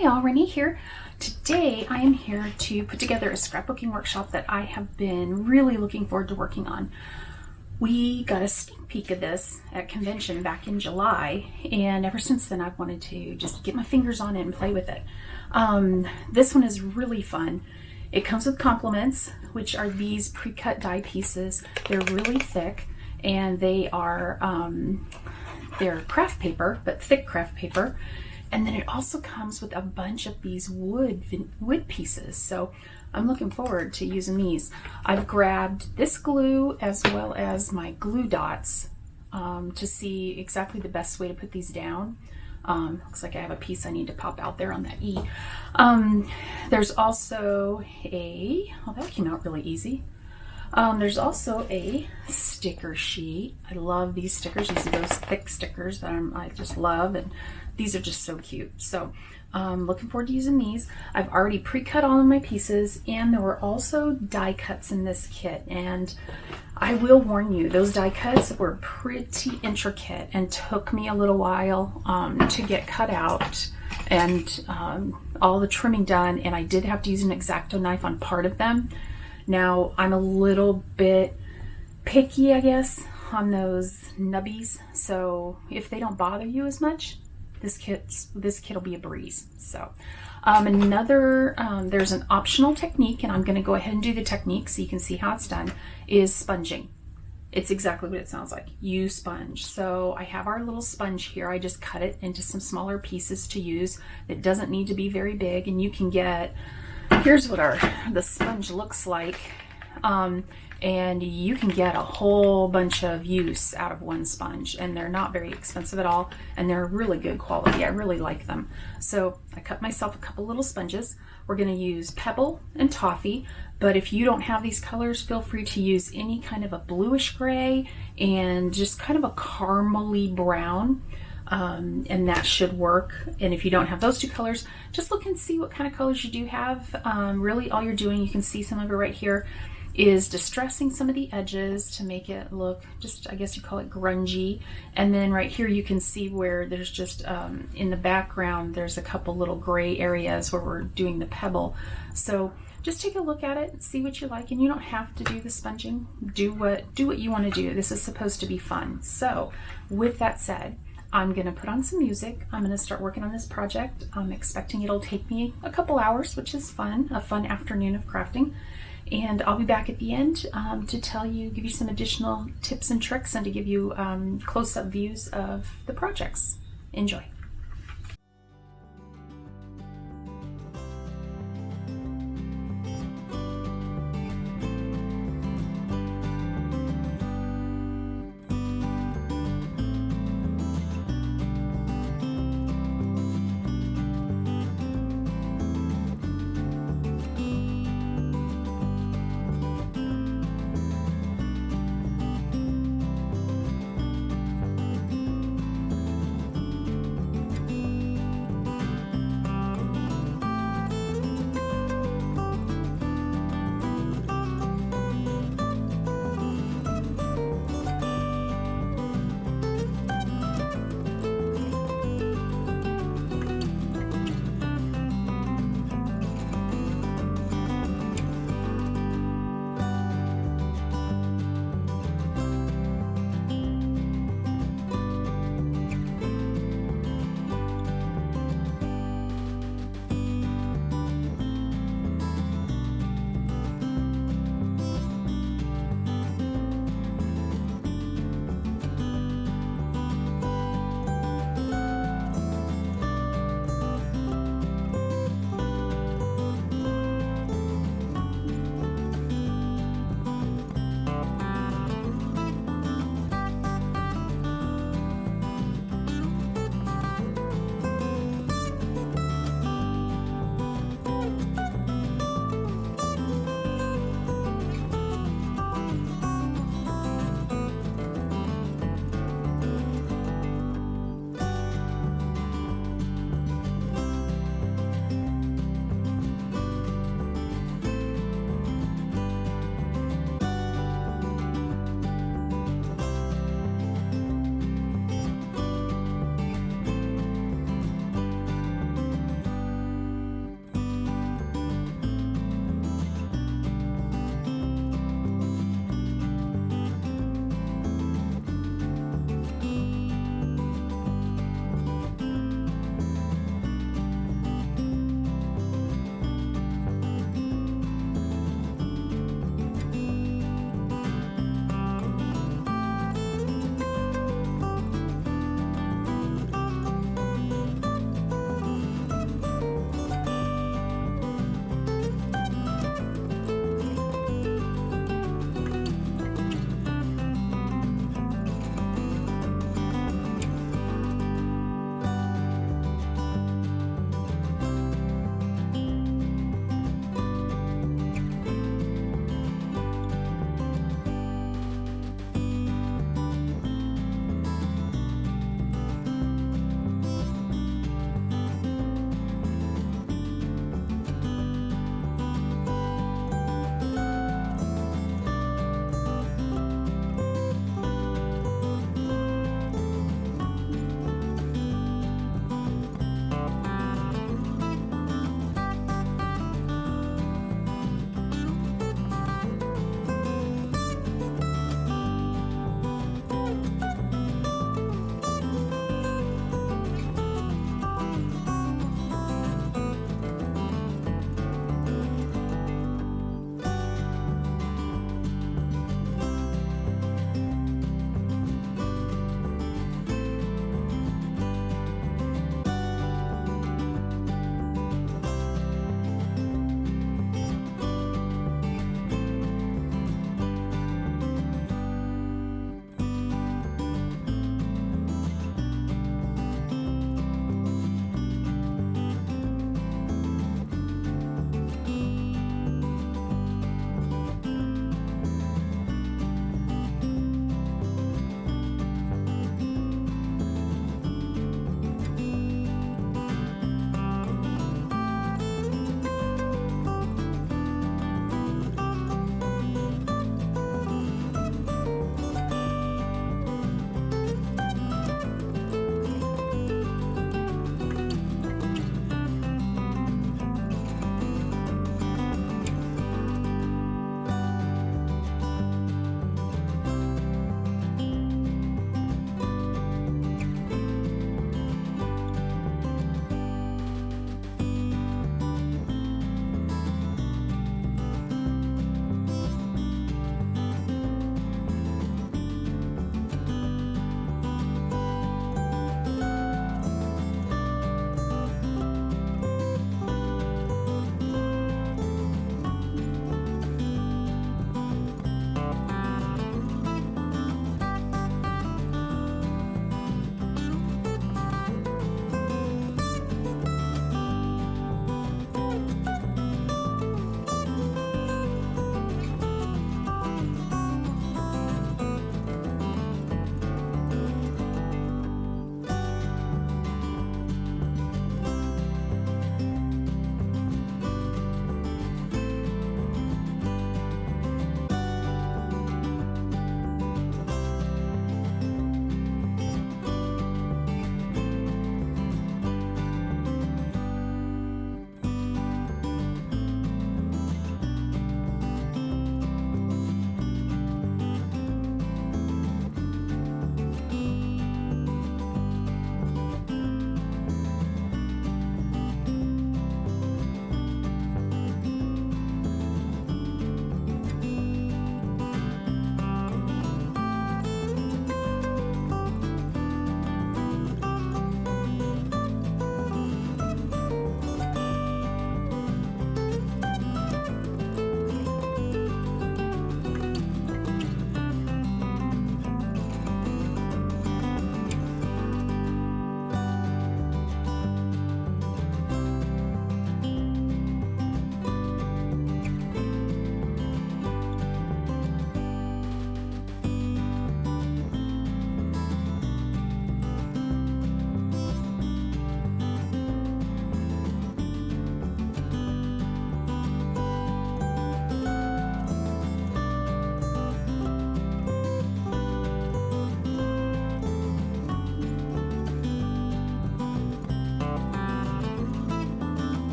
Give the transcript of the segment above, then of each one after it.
Hi y'all, Rene here. Today I am here to put together a scrapbooking workshop that I have been really looking forward to working on. We got a sneak peek of this at convention back in July, and ever since then I've wanted to just get my fingers on it and play with it. This one is really fun. It comes with complements, which are these pre-cut die pieces. They're really thick, and they are they're craft paper, but thick craft paper. And then it also comes with a bunch of these wood pieces. So I'm looking forward to using these. I've grabbed this glue as well as my glue dots to see exactly the best way to put these down. Looks like I have a piece I need to pop out there on that E. There's also oh, that came out really easy. There's also a sticker sheet. I love these stickers. These are those thick stickers that I just love, and these are just so cute. So looking forward to using these. I've already pre-cut all of my pieces, and there were also die cuts in this kit. And I will warn you, those die cuts were pretty intricate and took me a little while to get cut out and all the trimming done. And I did have to use an X-Acto knife on part of them. Now, I'm a little bit picky, I guess, on those nubbies, so if they don't bother you as much, this kit will be a breeze. So there's an optional technique, and I'm going to go ahead and do the technique so you can see how it's done, is sponging. It's exactly what it sounds like. You sponge. So I have our little sponge here. I just cut it into some smaller pieces to use. It doesn't need to be very big, and you can get... Here's what the sponge looks like, and you can get a whole bunch of use out of one sponge, and they're not very expensive at all, and they're really good quality. I really like them. So I cut myself a couple little sponges. We're going to use Pebble and Toffee, but if you don't have these colors, feel free to use any kind of a bluish gray and just kind of a caramely brown. And that should work. And if you don't have those two colors, just look and see what kind of colors you do have. Really all you're doing, you can see some of it right here, is distressing some of the edges to make it look just, I guess you call it grungy. And then right here you can see where there's just in the background there's a couple little gray areas where we're doing the pebble. So just take a look at it and see what you like, and you don't have to do the sponging. Do what you want to do. This is supposed to be fun. So with that said, I'm going to put on some music. I'm going to start working on this project. I'm expecting it'll take me a couple hours, which is fun, a fun afternoon of crafting. And I'll be back at the end to give you some additional tips and tricks, and to give you close-up views of the projects. Enjoy.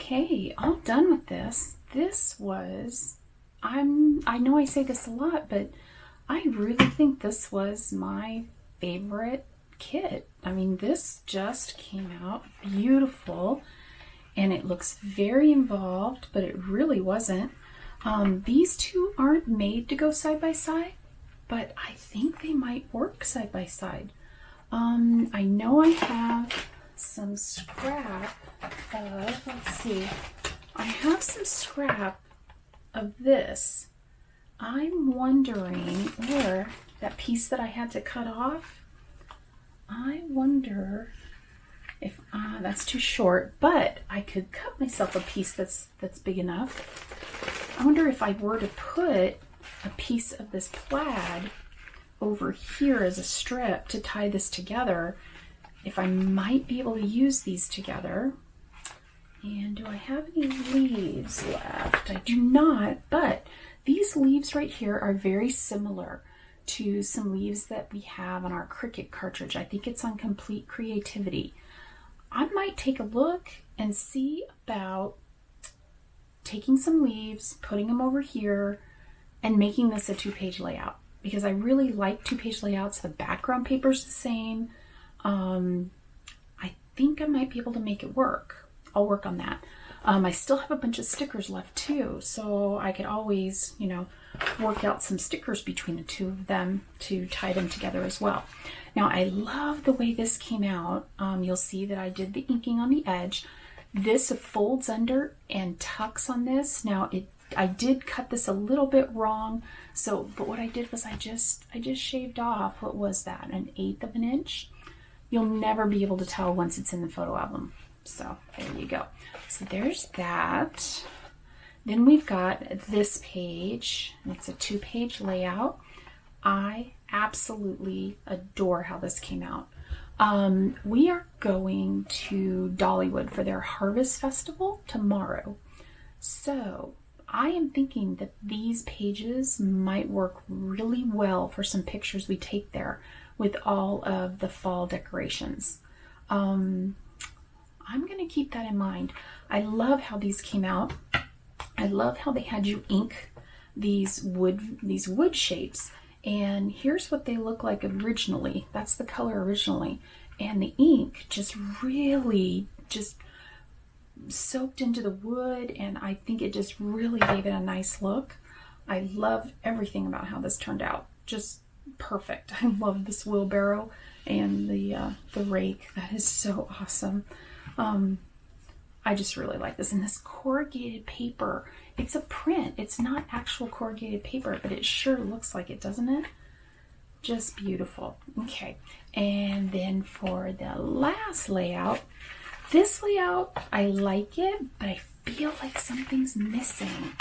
Okay, all done with this. This was, I know I say this a lot, but I really think this was my favorite kit. I mean, this just came out beautiful, and it looks very involved, but it really wasn't. These two aren't made to go side by side, but I think they might work side by side. I know I have some scrap of, let's see, I have some scrap of this. I'm wondering, or that piece that I had to cut off, I wonder if that's too short, but I could cut myself a piece that's big enough. I wonder if I were to put a piece of this plaid over here as a strip to tie this together, if I might be able to use these together. And do I have any leaves left? I do not, but these leaves right here are very similar to some leaves that we have on our Cricut cartridge. I think it's on Complete Creativity. I might take a look and see about taking some leaves, putting them over here, and making this a 2-page layout, because I really like 2-page layouts. The background paper's the same. I think I might be able to make it work. I'll work on that. I still have a bunch of stickers left too, so I could always, you know, work out some stickers between the two of them to tie them together as well. Now, I love the way this came out. You'll see that I did the inking on the edge. This folds under and tucks on this. Now, I did cut this a little bit wrong, but what I did was I just shaved off, what was that, 1/8 of an inch? You'll never be able to tell once it's in the photo album. So there you go. So there's that. Then we've got this page. It's a 2-page layout. I absolutely adore how this came out. We are going to Dollywood for their Harvest Festival tomorrow. So I am thinking that these pages might work really well for some pictures we take there with all of the fall decorations. I'm going to keep that in mind. I love how these came out. I love how they had you ink these wood shapes. And here's what they look like originally. That's the color originally. And the ink just really just soaked into the wood, and I think it just really gave it a nice look. I love everything about how this turned out. Just perfect. I love this wheelbarrow and the rake. That is so awesome. I just really like this. And this corrugated paper, it's a print. It's not actual corrugated paper, but it sure looks like it, doesn't it? Just beautiful. Okay, and then for the last layout, this layout, I like it, but I feel like something's missing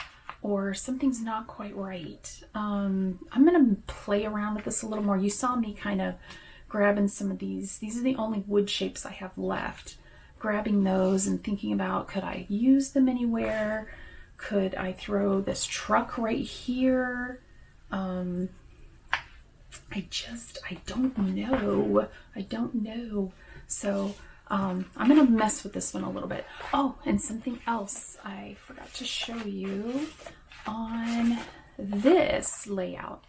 or something's not quite right. I'm gonna play around with this a little more. You saw me kind of grabbing some of these. These are the only wood shapes I have left. Grabbing those and thinking about, could I use them anywhere? Could I throw this truck right here? I don't know. I don't know. So I'm going to mess with this one a little bit. Oh, and something else I forgot to show you on this layout.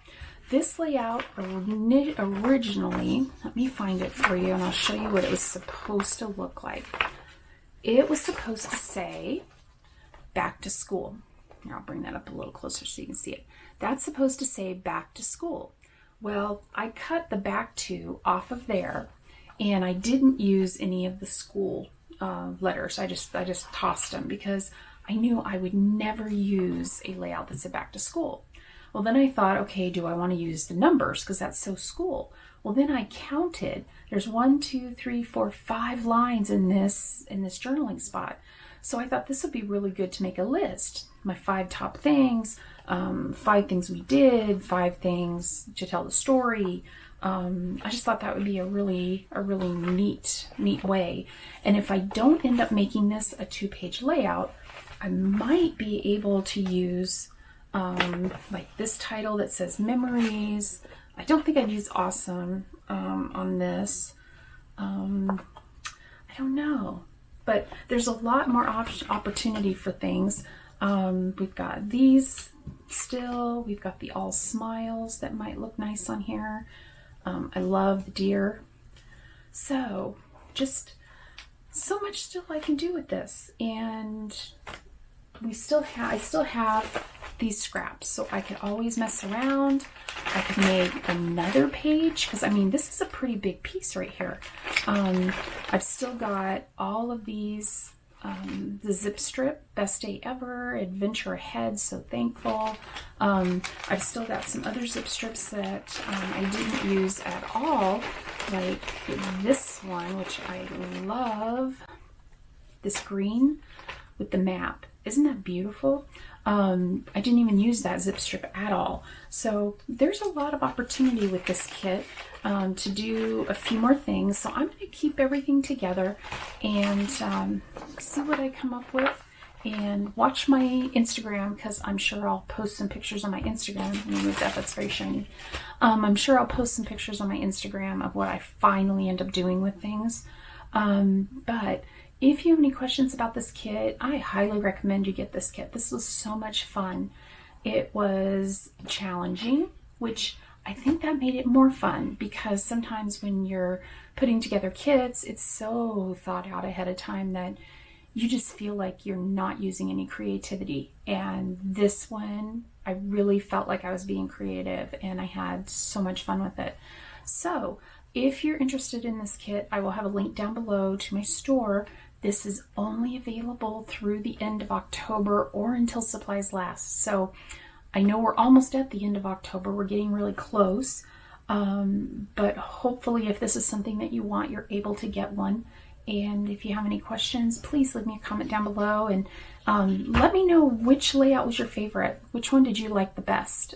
This layout originally, let me find it for you and I'll show you what it was supposed to look like. It was supposed to say back to school. Here, I'll bring that up a little closer so you can see it. That's supposed to say back to school. Well, I cut the back to off of there, and I didn't use any of the school letters. I just tossed them because I knew I would never use a layout that said back to school. Well, then I thought, okay, do I want to use the numbers because that's so school? Well, then I counted. There's 1, 2, 3, 4, 5 lines in this journaling spot. So I thought this would be really good to make a list. My 5 top things, 5 things we did, 5 things to tell the story. I just thought that would be a really neat way. And if I don't end up making this a 2-page layout, I might be able to use like this title that says memories. I don't think I'd use awesome on this. I don't know. but there's a lot more opportunity for things. We've got these still. We've got the all smiles that might look nice on here. I love the deer. So just so much still I can do with this. And I still have these scraps, so I could always mess around. I could make another page, because I mean, this is a pretty big piece right here. I've still got all of these, the zip strip, best day ever, adventure ahead, so thankful. I've still got some other zip strips that I didn't use at all, like this one, which I love, this green with the map. Isn't that beautiful? I didn't even use that zip strip at all. So there's a lot of opportunity with this kit to do a few more things. So I'm going to keep everything together and see what I come up with, and watch my Instagram, because I'm sure I'll post some pictures on my Instagram. Let me move that, that's very shiny. I'm sure I'll post some pictures on my Instagram of what I finally end up doing with things. But if you have any questions about this kit, I highly recommend you get this kit. This was so much fun. It was challenging, which I think that made it more fun, because sometimes when you're putting together kits, it's so thought out ahead of time that you just feel like you're not using any creativity. And this one, I really felt like I was being creative, and I had so much fun with it. So if you're interested in this kit, I will have a link down below to my store. This is only available through the end of October or until supplies last. So I know we're almost at the end of October. We're getting really close. But hopefully, if this is something that you want, you're able to get one. And if you have any questions, please leave me a comment down below, and let me know which layout was your favorite. Which one did you like the best?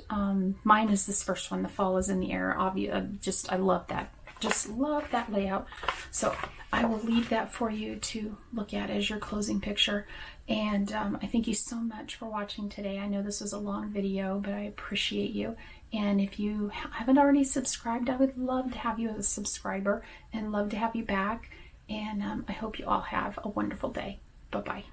Mine is this first one, The Fall is in the Air. I love that. Just love that layout. So I will leave that for you to look at as your closing picture. And I thank you so much for watching today. I know this was a long video, but I appreciate you. And if you haven't already subscribed, I would love to have you as a subscriber and love to have you back. And I hope you all have a wonderful day. Bye-bye.